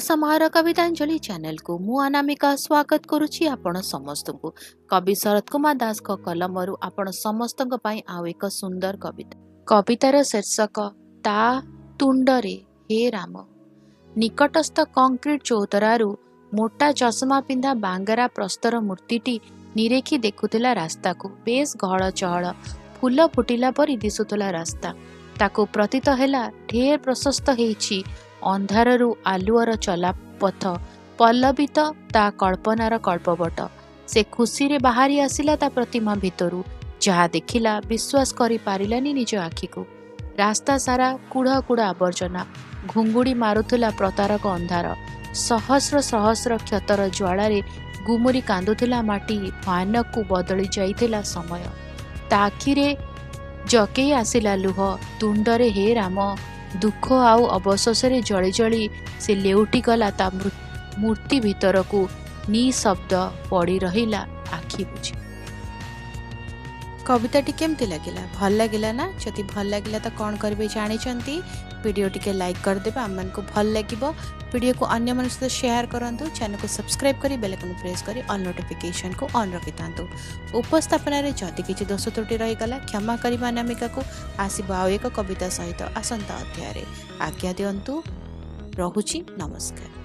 समाहार कवितांजलि channel को मु अनामिका स्वागत करुछि आपण समस्त को। कवि शरद कुमार दास को कलमरु आपण समस्त आउ एक सुंदर कविता। कवितार शीर्षक ता तुंडरे हे राम। निकटस्थ कंक्रीट चौतरारू मोटा चषमा पिंधा बांगरा प्रस्तर मूर्तिटी निरेखी देखुला रास्ता को। बेस गहल चहल फूल फुटिला परी दिसुला रास्ता। ताको प्रतीत हैला ढेर प्रशस्त हेछि अंधाररू आलुअर चला पथ पल्लवित ता कल्पनार कल्पवट। से खुशी रे बाहरी आसिला ता प्रतिमा भितरू। जहा देखिला विश्वास करि पारिलानी निज आखि को। रास्ता सारा कुड़ा कुड़ा आवर्जना घुंगुड़ी मारुथुला प्रतारक अंधार। सहस्र सहस्र क्षतर ज्वालारे गुमुरी कांदुथिला माटी भयानक को बदली जाइथिला समय। ता आखिरे जके आसिला लुह तुंडरे हे राम। दुख आउ अवशेषरे जଳି जଳି से लेउटी गला ता मूर्ति भितर को निशब्द पड़ी रहिला आखि बुझी। कविताटी केमती लगिला? भल लगिला ना? जदि भल लगिला तो कौन करेंगे जानी वीडियो टिके लाइक करदेबे। आम को भल लगिबो वीडियो को अन्य मन सहित शेयर करंतु। चैनल को सब्सक्राइब करी बेल आइकन प्रेस करी ऑल नोटिफिकेशन को ऑन रखि थांतु। उपस्थापन रे जदि किछि दोष त्रुटि रही गला क्षमा करिबा अनामिका को। आसीबो आउ एक कविता सहित आसंता अध्याय रे। आज्ञा दियंतु। रहुछि नमस्कार।